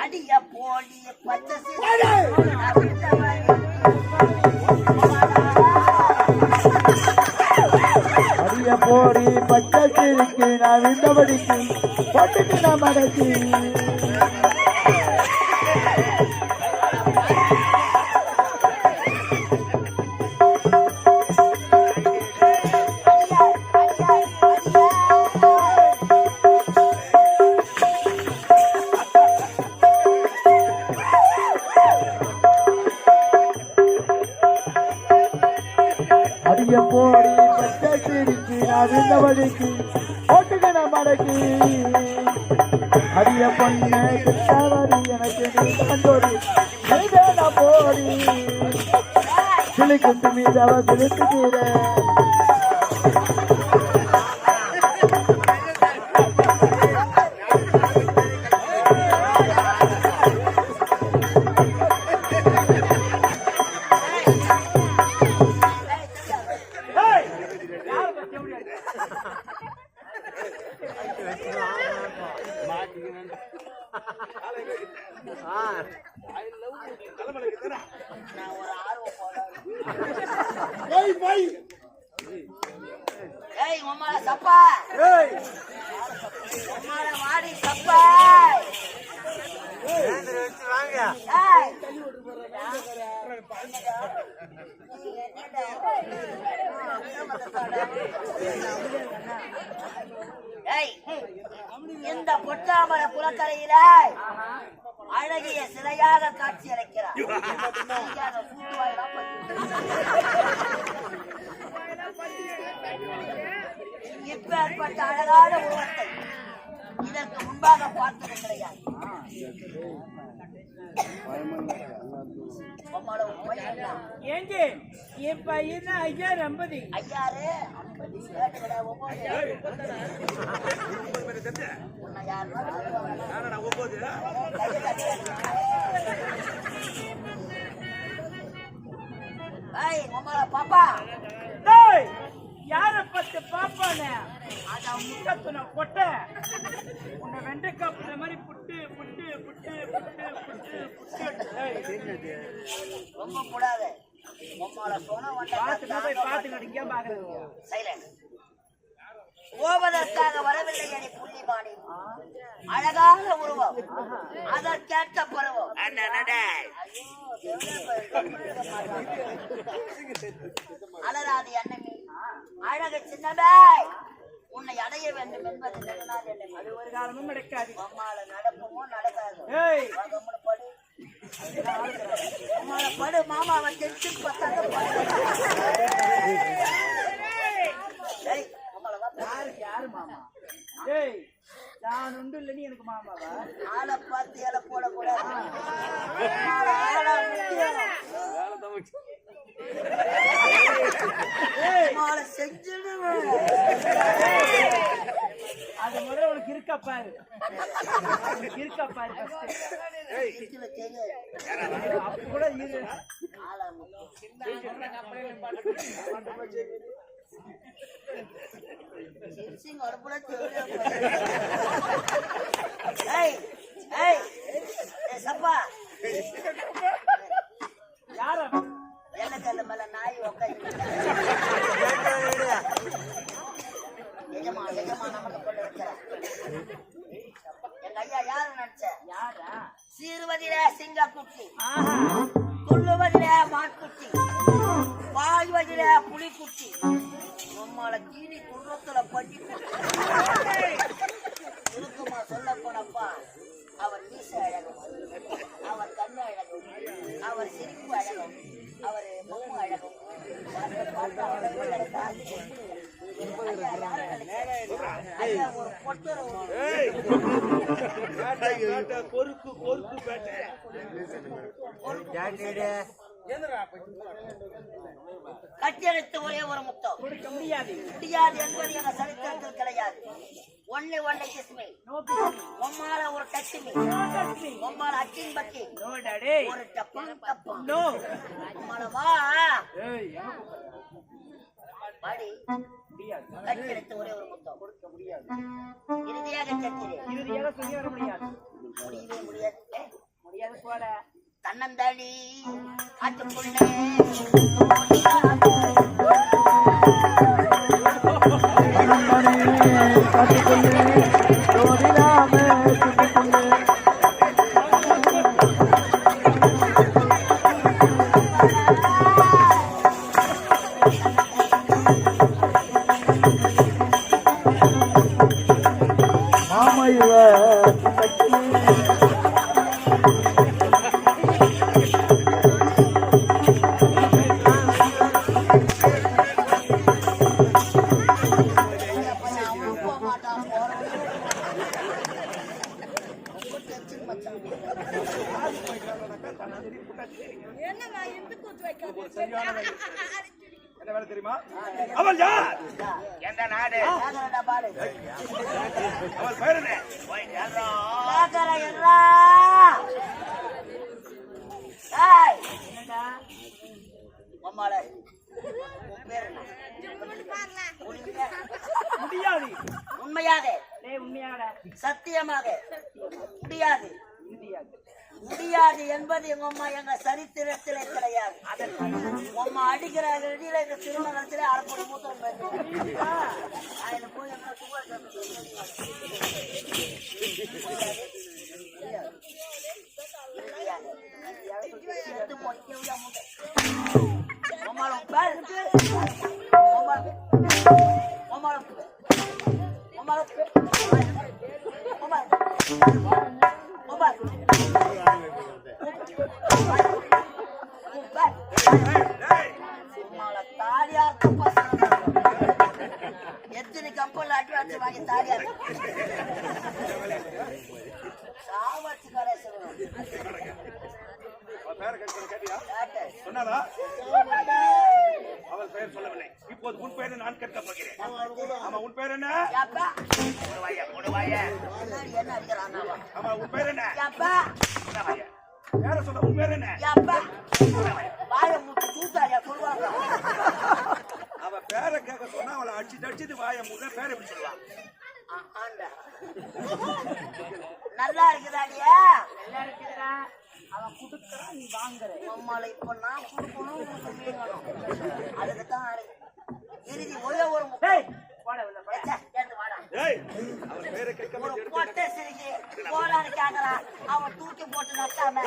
அடிய போடி பச்சை அடிய போடி பச்சை சிரிக்கு நான் விண்டபடிக்கு பட்டுக்கு நான் மடக்கி போடி பச்சை சிரிக்கு நான் விண்டபடிக்கு போட்டுக்கு நான் மடக்கி அடிய பொண்ணு கிட்டாவரி எனக்கு நீ கண்டோடி நான் போடி கிளி குண்டு மீது அவ திருத்துக்கிறேன் சப்பா வாடி சப்பா இந்த பொட்டாமர குளக்கரையில அழகிய சிலையாக காட்சி அளிக்கிறார். இப்பேற்பட்ட அழகான உருவத்தை இதற்கு முன்பாக பார்த்தது கிடையாது. ஏங்க இப்ப என்ன ஐயா 50 ஐயாரு பாப்பா யார பத்து பாப்பானே அதான் முட்டத்துன கொட்டை உன்னை வெண்டைக்காப்புற மாதிரி புட்டு புட்டு புட்டு புட்டு புட்டு புட்டு ரொம்ப கூடாது. பாத்துக்கிட்டீங்க பாக்குறீங்க சைலண்ட் போவதற்காக வரவில்லை என புள்ளிமானி அழகான உருவம் அதற்கேற்ற பருவம் அலராதி அண்ணமே அழகு சின்னமே உன்னை அடைய வேண்டும் என்பது அது ஒரு காலமும் நடக்காது. அம்மால நடப்பமோ நடக்காது. படு மாமாவை தெரிச்சு யாரு மாமா? நான் உண்டு இல்ல நீ எனக்கு மாமாவா? ஆளை பார்த்து இலை போடக்கூடாது. செஞ்சிடுவேன். அது முதல்ல உனக்கு இருக்கா பாரு, இருக்கா பாரு. அப்ப கூட இரு. யார எண்ணக்கல்ல மேல நாய் உட்காந்து எஜமா நமக்கு கொண்டு வைக்கிறேன். எங்க ஐயா யாரு நினைச்ச? யாரா? சீர்வதில சிங்க குட்டி, துள்ளுவதில மான்குட்டி, பாய்வதில புலிக்குட்டி, குட்டி நம்மள கீழி குன்றத்துல பட்டி சுருக்கமா சொல்ல போனப்பா அவர் மீச அழகும், அவர் கண்ணு அழகும், அவர் சிரிப்பு அழகும், அவர் பொம்மை அழகும். பார்த்தா அழகு அழகா. ஐயா, ஒரு பொட்டரும் கட்டியெடுத்து ஒரே ஒரு முத்தம் முடியாது என்பது எங்க சரித்திரத்தில் கிடையாது. ஒன்லி கிஸ்மி உம்மால ஒரு டச்சுமி உம்மால அச்சின் பக்கி ஒரு டப்பம் டப்பம் உம்மால வா பாடி கட்டியெடுத்து ஒரே ஒரு முத்தம் கொடுக்க முடியாது. இறுதியாக சொல்லி வர முடியாது. முடியவே முடியாது போல தன்னந்தாடி ஆட்டுக்குள்ளே என்ன வேலை தெரியுமா? அவள் யார்? எந்த நாடு? அவள் பேர் என்ன? உண்மையாக சத்தியமாக முடியாது என்பது எங்க அம்மா எங்க சரித்திரத்திலே கிடையாது. அம்மா அடிக்கிற வெளியில இந்த திருமணத்திலே அரைப்படி மூத்தம் போய் எத்தனை கப்பல் அட்வான்ஸ் வாங்கி தாடியா சாவச்சு சொன்னாலா? அவள் பெயர் சொல்லவில்லை. இப்போது உன் பெயரை நான் கேட்க போகிறேன். ஆமா, உன் பெயர் என்ன? ஆமா, உன் பெயர் என்ன? யார சொன்ன? உன் பேர் என்ன? அவ பேரை கேட்க சொன்னா அவளை அடிச்சுட்டு வாய முத பேரை எப்படி சொல்லுவா? நல்லா இருக்குதாடியா? நல்லா இருக்குதா? அவன் குடுக்கறான், நீ வாங்குற. அம்மால இப்ப நான் குடுக்கணும், அதுக்குதான் இறுதி ஒரே ஒரு முட்டை போட உள்ள போட கேட்டு வாடா. ஏய், அவ பேரை கேட்க மாட்டே போட்டே சிரிக்கி போடான்னு கேக்குறான். அவன் தூக்கி போட்டு நட்டாம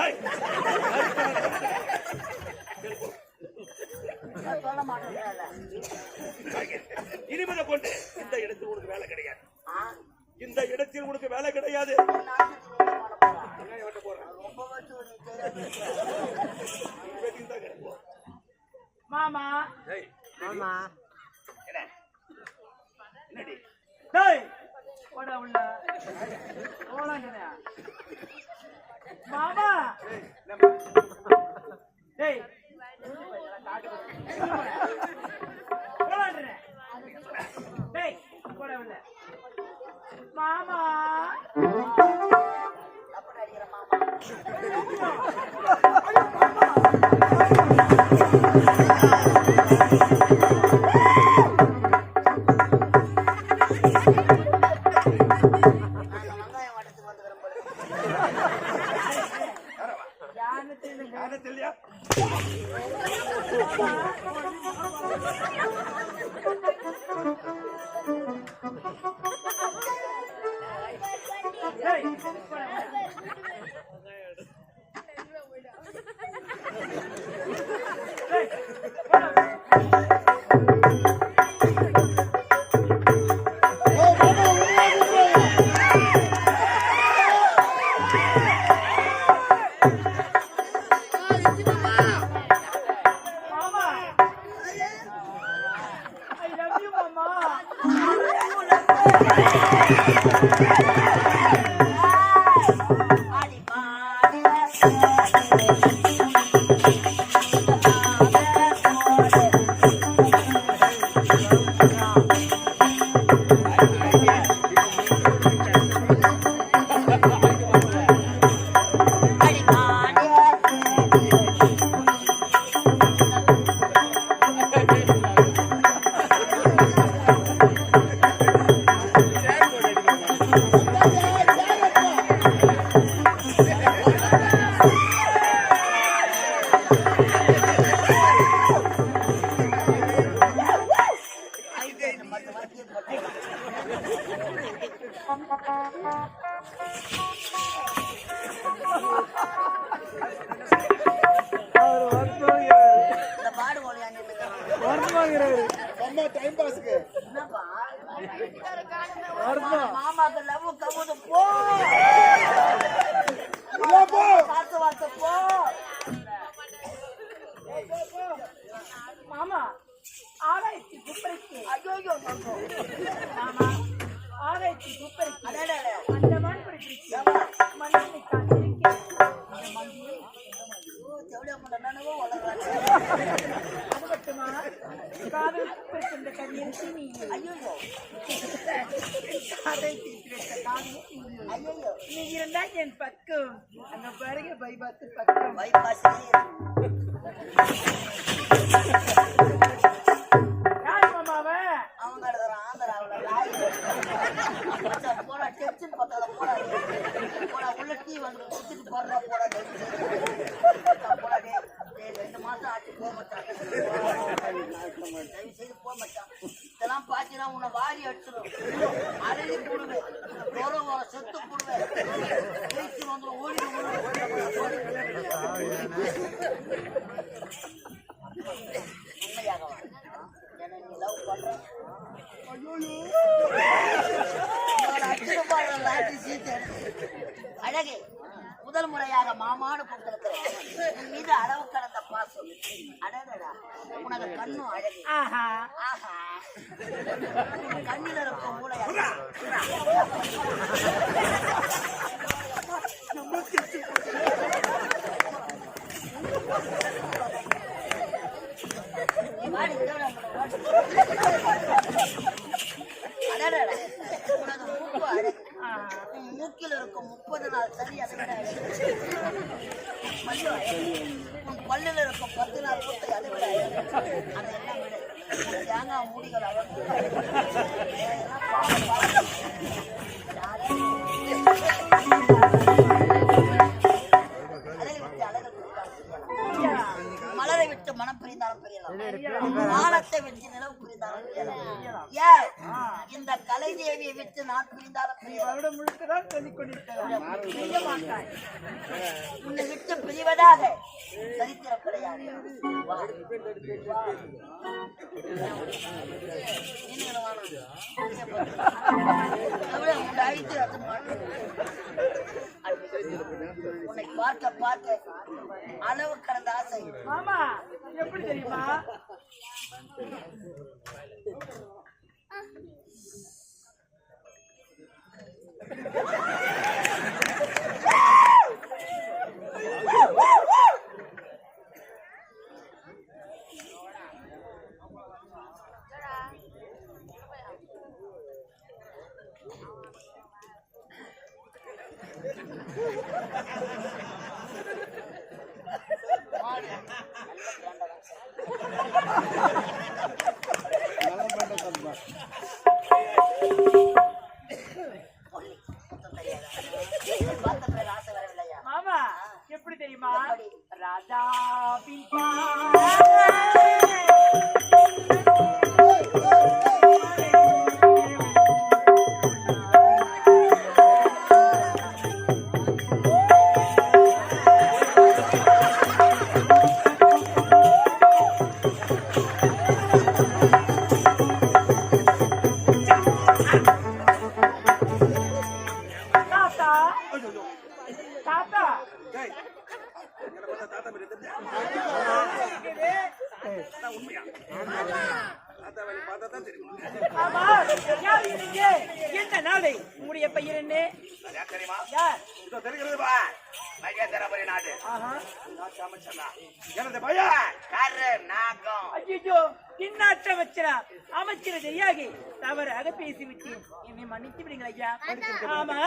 சொல்ல மாட்டேன். இனிமேல கொண்டு இந்த இடத்தில் உனக்கு வேலை கிடையாது. இந்த இடத்தில் உனக்கு வேலை கிடையாது. மாமா மாமா என்னடி? டேய் போட உள்ள போலாங்கடா மாமா. டேய் போலாங்கடா. டேய் போட உள்ள மாமா. அப்படி அடிக்கிற மாமா Hey! ஆடி மாடி இந்த பாடு ஓலையாண்டு அம்மா டைம் பாஸ்க்கு என்னப்பா மாமாக்கு லவ் கவுது போ காத்து வார்த்தை போ மாமா ஆராய்ச்சி குப்பரைக்கு ஐயோ மாமா ஆராய்ச்சி குப்பரைக்கு அடடே அந்த மான்படிக்கு மண்ணை காத்திருக்கேன் எவ்வளோ முன்னானவோ வளர்றாங்க அது மட்டுமா காதல் இந்த கண்ணியருக்கு நீ ஐயோ அதை தீர்த்த காதல் ஐயோ நீ இருந்தா என் பக்கம் அங்க பாருங்க பைபாத்து பக்கம் பைபாஸே யார் மாமாவ அவங்க ஆந்திராவில் போடா டென்ஷன் பத்தாத போடா உள்ள டீ வந்து குடிச்சிட்டு போடுறா போடா போடா டே 2 மாசம் ஆச்சு போக மாட்டான் தயவு செய்து போக மாட்டான் இதெல்லாம் பார்த்தீங்கன்னா உன்னை வாரி அடிச்சிடும் அழகி போடுவேன் கௌரவ செத்து போடுவேன் பேச்சு வந்துடும் ஓடி உண்மையாக என்ன நீ லவ் பண்ற அழகே முதல் முறையாக மாமான்னு கூப்பிட்டிருக்கிறேன் உன் மீது அளவு கடந்த பாசம் அடடா உனக்கு கண்ணும் அழகு ஆஹா ஆஹா கண்ணில் இருக்கும் கூட அடடா உனக்கு மூக்கு அழகு மூக்கில் இருக்கும் 30 நாள் சரி அதை விட உன் பல்லில் இருக்கும் 10 நாள் மூட்டை அதை விட அதெல்லாம் விட தேங்காய் மூடிகள் அழகு மலரை விட்டு மனம் பிரிந்தாலும் பிரியலாம் வானத்தை விட்டு நிலவு பிரிந்தாலும் பிரியலாம் ஏன் இந்த கலை தேவியை விட்டு நான் பிரிந்தாலும் வருடம் முழுக்கதான் சொல்லிக் கொண்டிருக்கிறார் செய்ய மாட்டாய் உன்னை விட்டு பிரிவதாக சரித்திரம் கிடையாது வா. வா. நீங்களும் வாங்க. உன்னை அழித்து உன்னை பார்க்க பார்க்க அளவு கடந்த ஆசை மாமா எப்படி தெரியுமா நல்ல தான் தெரியும் ஆமா, யார் நீங்க? என்ன நாளை? உங்களுடைய பெயர் என்ன? யார் தெரியுமா? யார்? இதோ தெரிகிறது பா. மகேந்திரபுரி நாடு. ஆஹா. நாட்டு அமைச்சனா. எனது பையன் கரு நாகம். ஐயோ, இந்நாட்டு அமைச்சரா? அமைச்சர் தெரியாகி தவறாக பேசிவிட்டேன். என்னை மன்னித்து விடுங்கள் ஐயா. ஆமா,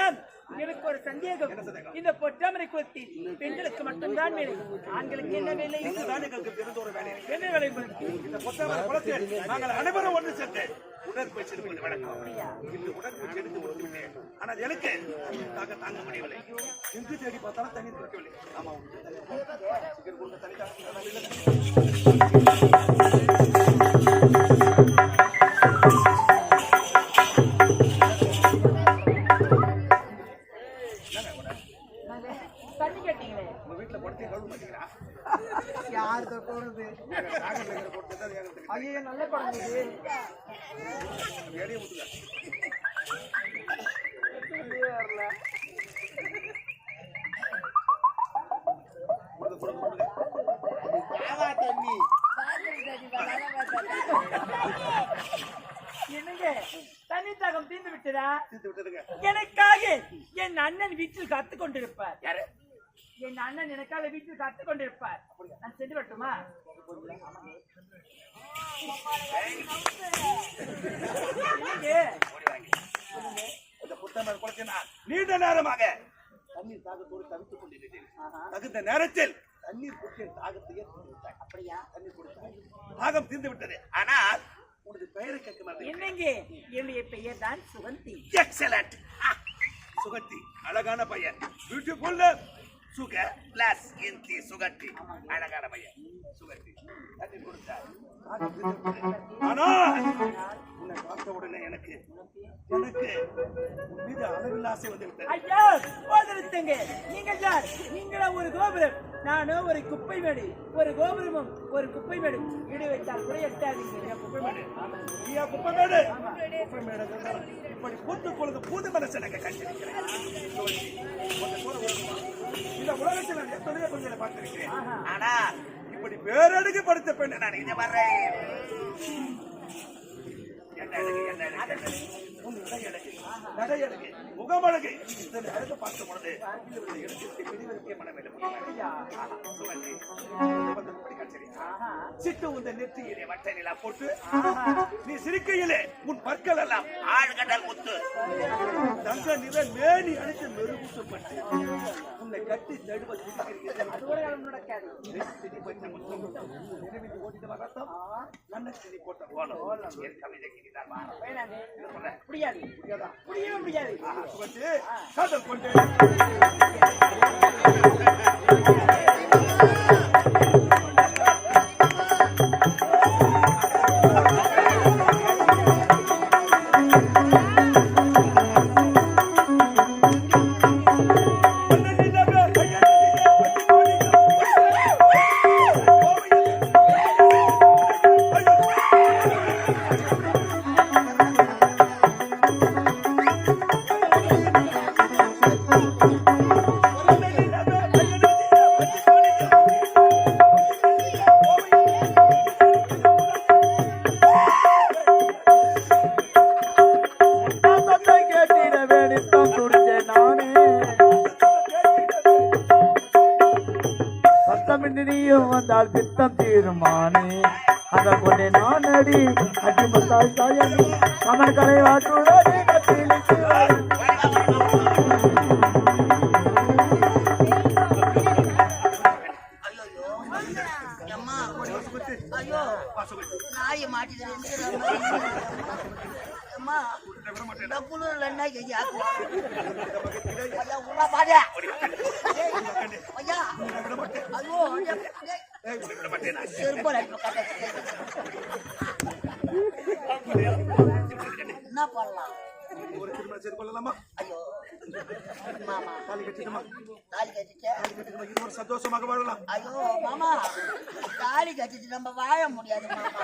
எனக்கு ஒரு சந்தேகம். இந்த பொற்றாமரை குலத்தில் பெண்களுக்கு மட்டும்தான் வேலை, ஆண்களுக்கு என்ன வேலை? இதுதான் எங்களுக்கு தெரிந்த ஒரு வேலை. என்ன வேலை உங்களுக்கு? இந்த பொத்தாமரை குளத்தில் நாங்கள் அனைவரும் ஒன்று சேர்ந்து உடற்பயிற்சி எடுப்பது வழக்கம். இந்த உடற்பயிற்சி எடுத்து முடித்துவிட்டேன். ஆனால் எனக்கு தாங்க முடியவில்லை. எங்கு தேடி பார்த்தாலும் தண்ணீர் கிடைக்கவில்லை. ஆமா, சீக்கிரம் கொடுங்க, தண்ணி தண்ணி கேட்டீங்களே, உங்க வீட்டுல குடத்தையும் கழுவ மாட்டீங்களா? யார் தொட்டது? நாகர் போட்டு தான் எனக்கு ஐயோ, நல்ல குழந்தை. எடையை ஊத்துங்க. என்னங்க, தண்ணி தாகம் தீர்ந்து விட்டதா? தீர்த்து விட்டதுங்க. எனக்காக என் அண்ணன் வீட்டில் காத்துக் கொண்டிருப்பார். யாரு? என் அண்ணன் எனக்காக வீட்டில் காத்துக் கொண்டிருப்பார். நான் சென்று வரட்டுமா? என்னங்க? இந்த புத்தமர் குளத்தில் நான் நீண்ட நேரமாக தண்ணீர் தாகத்தோடு தவித்துக் கொண்டிருந்தேன். தகுந்த நேரத்தில் தண்ணீர் குடிக்க தாகத்தையே விட்டாய். அப்படியா? தண்ணீர் குடித்தாய், தாகம் தீர்ந்து விட்டது. ஆனால் உனது பெயரை கேட்க மாட்டேன். என்னங்க, என்னுடைய பெயர் தான் சுகந்தி. எக்ஸலண்ட். சுகந்தி, அழகான பையன். பியூட்டிஃபுல். சுக பிளஸ் இந்தி சுகந்தி, அழகான பையன். சுகந்தி தண்ணீர் கொடுத்தார். ஆனால் உன்னை பார்த்த உடனே எனக்கு உன் மீது அளவில் ஆசை வந்து விட்டது. ஐயா, போதரித்துங்க. நீங்கள் யார்? நீங்களா ஒரு கோபுரம், நானும் ஒரு குப்பை மேடு. ஒரு கோபுரமும் ஒரு குப்பை மேடு ஈடு வைத்தால் கூட எட்டாதீங்க. குப்பை மேடு. ஐயா, குப்பமேடு. குப்பமேடு இப்படி பூத்து பொழுது புது மனசு எனக்கு கண்டிருக்கிறேன். இந்த உலகத்தில் நான் எத்தனையோ பெண்களை பார்த்திருக்கிறேன். ஆனா இப்படி பேரடுக்கு படுத்த பெண்ணை நான் இதை வர்றேன். என்ன அழகு, உன் அழகு, நடை அழகு, முகமழகு, இதனை அழகு பார்க்கும் பொழுது இடத்திற்கு பிரிவதற்கே மனமில்லை. சிட்டு உந்த நெற்றியிலே வட்ட நிலா போட்டு நீ சிரிக்கையிலே உன் பற்கள் எல்லாம் ஆழ்கடல் முத்து தங்க நிற மேனி அடித்து மெருகூட்டப்பட்டு உன்னை கட்டி நடுவ போட்ட ஓலம் என் கவிதைக்கு முடியாது, முடியவே முடியாது. காதல் கொண்டு வந்தால் பித்தம் தீருமானே அதை கொண்டே நான் அடி அடிமத்தாய் தாயணி கமர்களை வாட்டுடனே கட்டிலிட்டு ஐயோ, நாய மாட்டிட்டு குளிர்ல என்ன ஐயா உள்ள பாடியா ஐயா. ஐயோ, என்ன பண்ணலாம்? ஒரு திருமணம் செய்து கொள்ளலாமா? ஐயோ மாமா, தாலி கட்டிடுமா? தாலி கட்டிட்டு இருவர் சந்தோஷமாக வாழலாம். ஐயோ மாமா, தாலி கட்டிட்டு நம்ம வாழ முடியாது மாமா.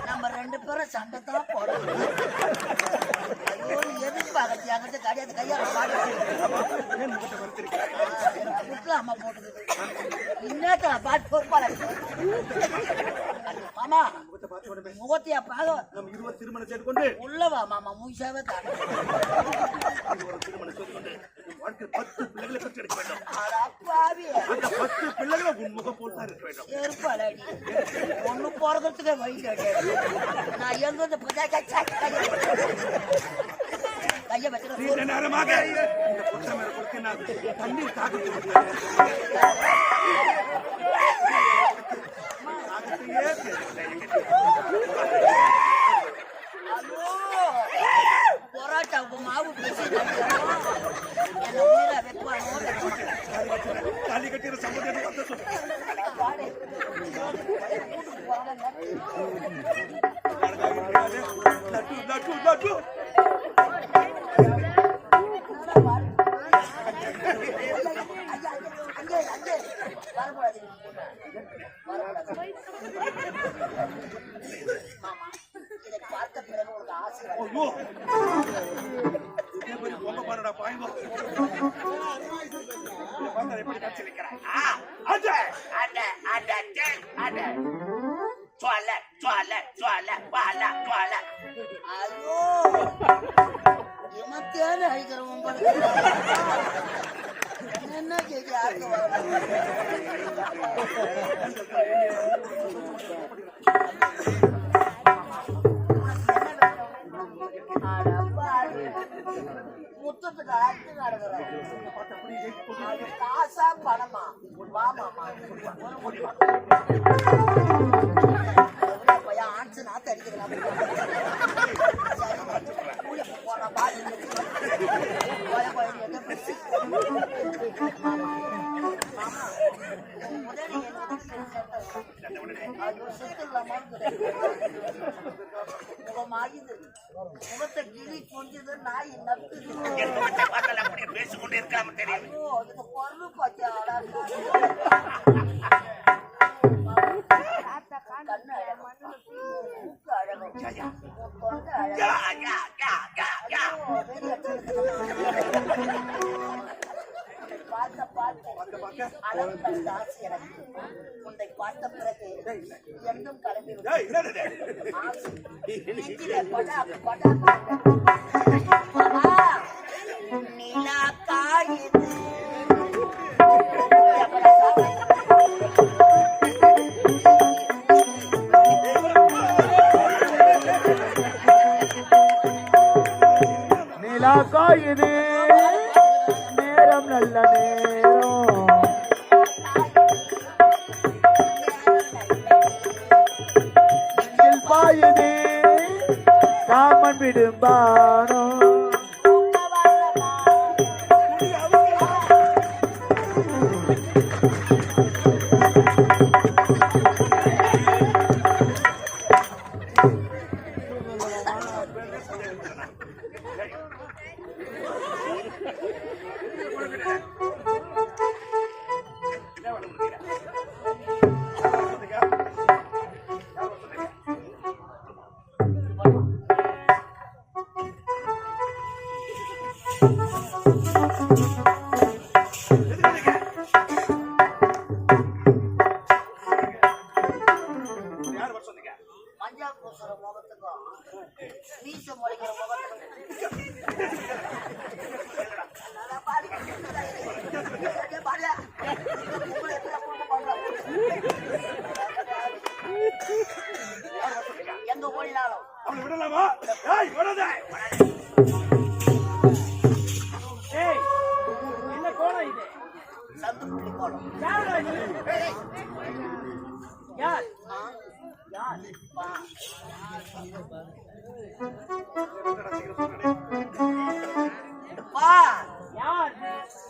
நம்ம ரெண்டு பேரும் சண்டை தான் போடணும். ஐயோ, எதுக்கு பாக்கத்தி அங்கிட்ட கிடையாது. கையால பாட்டு அம்மா போட்டுக்குது. இன்னத்த பாட்டு பொறுப்பாள மாமா. பார்த்த உடனே முகத்தையா பாக நம்ம இருவர் திருமணம் செய்து கொண்டு உள்ளவா மாமா மூசாவே தான் இருவர் திருமணம் செய்து கொண்டு வாழ்க்கை 10 பிள்ளைகளை பெற்று எடுக்க வேண்டும். அப்பாவி அந்த 10 பிள்ளைகளை உன் முகம் போல் தான் இருக்க வேண்டும். ஏற்பாடி ஒண்ணு போறதுக்கே வழி கிடையாது. நான் எங்க கைய வச்சு நீண்ட நேரமாக இந்த பொட்டை மேல கொடுத்து நான் தண்ணீர் தாகத்தை போராட்டா மாவு தாலி கட்டிற சம்பந்தத்தை வந்து லட்டு லட்டு லட்டு பார்த்த பிறகு ஒரு ஆசை ஐயோ இதே மாதிரி பொங்க பாருடா பாய்ங்கோ பாருடா எப்படி கட்சி நிற்கிறாய் அட அட அட அட சுவால சுவால சுவால வால சுவால ஐயோ இமத்தேன்னு அழிக்கிறோம் உங்களுக்கு என்ன கேட்க யாருக்கு முத்தத்துக்கு அர்த்தம் நடக்கிறோம் காசா பணமா வாமாமா பையன் ஆன்சு நாத்து அடிக்கிறேன் போன பாதி முகத்தை கிளி கொஞ்சது நாய் நக்குது பேசிக்கொண்டு இருக்காம தெரியும் இதுக்கு பொருள் பாத்தியா கண்ணு அழகு மூக்கு அழகு தொண்டை உன்னை பார்த்த பிறகு எங்கும் கிளம்பி நீலா காயுது நிலா காயுது நேரம் நல்ல நேரம் பாயுது காமன் விடும்பானோ மஞ்சள் பூசுற முகத்துக்கும் மீச முறைக்கிற எங்க ஓடினாலும் அவனை விடலாமா ஏய் விடாதே ஏய் என்ன கோணம் இது சந்துக்குள்ளி போடும் யாரா நீ யார் யார் பா யார்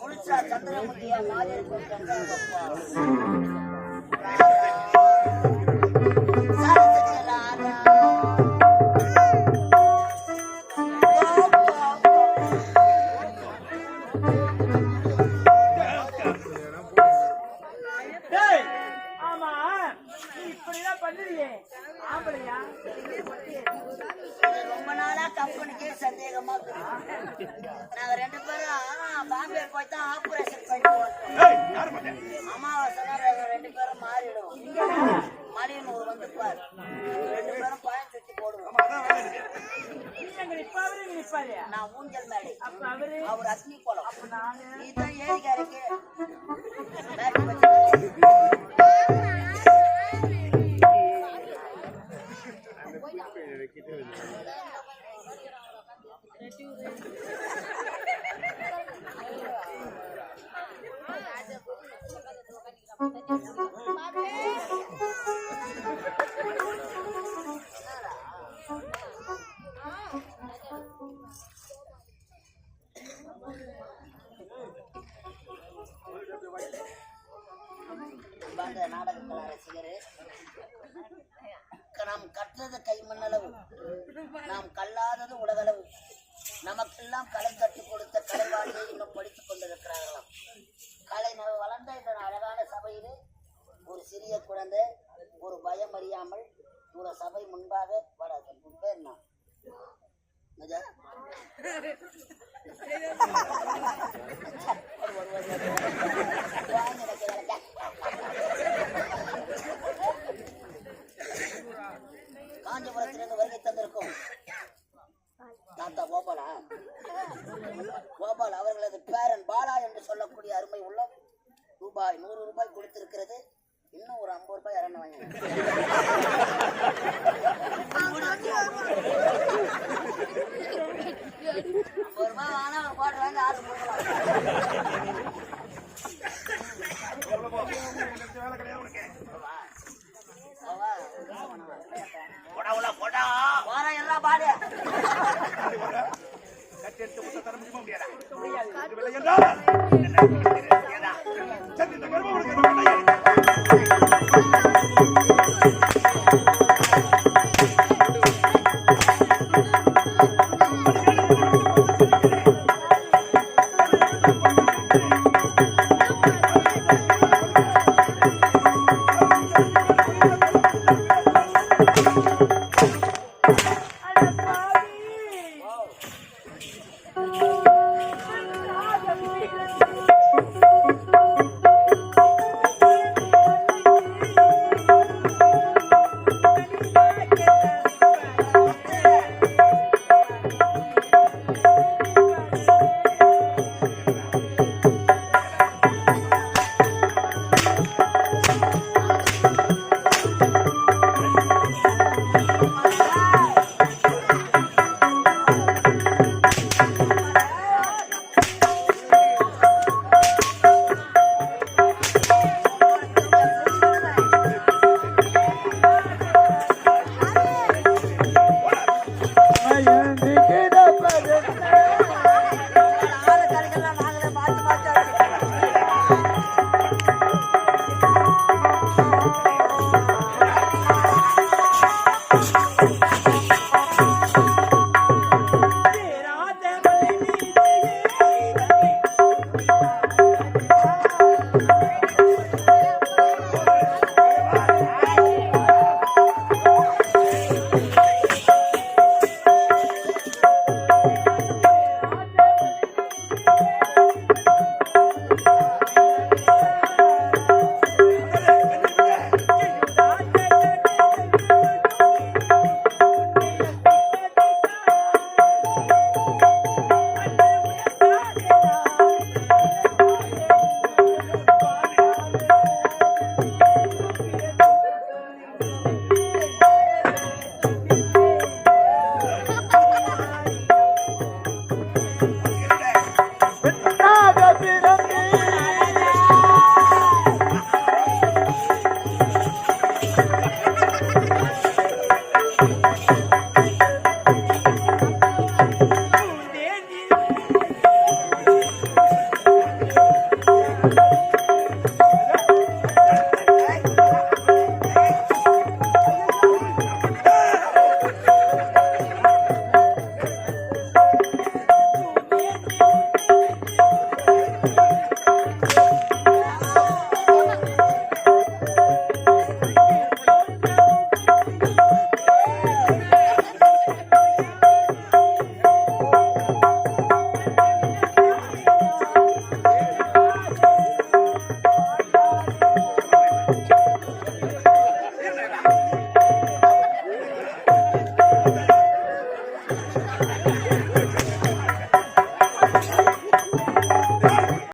முழிச்சா சந்திரமுகியா மாதிரி டேய் ஆமா நீ இப்படிலாம் பண்ணுறியே ஆம்பளையா ரொம்ப நாளா கம்பெனிக்கே சந்தேகமா இருக்கு. நாங்க 2 பேரும் பாம்பே போய் தான் ஆபரேஷன் பண்ணிட்டு வந்தோம். ஏய் யார் பண்ண அமாவாசை 2 பேரும் மாறிடுவோம் மாலியன் ஒரு வந்து பாரு 2 பேரும் பாயம் சுத்தி போடுவோம். நீங்க நிப்பாரு நீங்க நிப்பாரு. நான் ஊஞ்சல் மேடை, அப்ப அவரு அவர் அக்னி கோலம். அப்ப நானு நீதான் ஏரிக்காருக்கு பேட்டு வச்சு நாடகங்கள் ரசிகரே, நாம் கற்றது கைமண்ணளவு, நாம் கல்லாதது உலகளவு. நமக்கெல்லாம் கலை கற்றுக் கொடுத்த கலைவாணியை இன்னும் படித்துக் கொண்டிருக்கிறார்களாம். கலை வளர்ந்த இந்த அழகான சபையிலே ஒரு சிறிய குழந்தை ஒரு பயம் அறியாமல் ஒரு சபை முன்பாக வராது. பேர் என்ன? காஞ்சிபுரத்திலிருந்து வருகை தந்திருக்கும் தாத்தா கோபாலா, கோபால் அவர்களது பேரன் பாலா என்று சொல்லக்கூடிய அருமை உள்ள ரூபாய் 100 ரூபாய் கொடுத்திருக்கிறது. இன்னும் ஒரு 50 ரூபாய் இறங்க வாங்க. 50 ரூபாய் வாங்கினா ஒரு பாட்டு வாங்கி ஆசை போடா போற எல்லாம் பாடு கட்டி எடுத்து முடியாதா?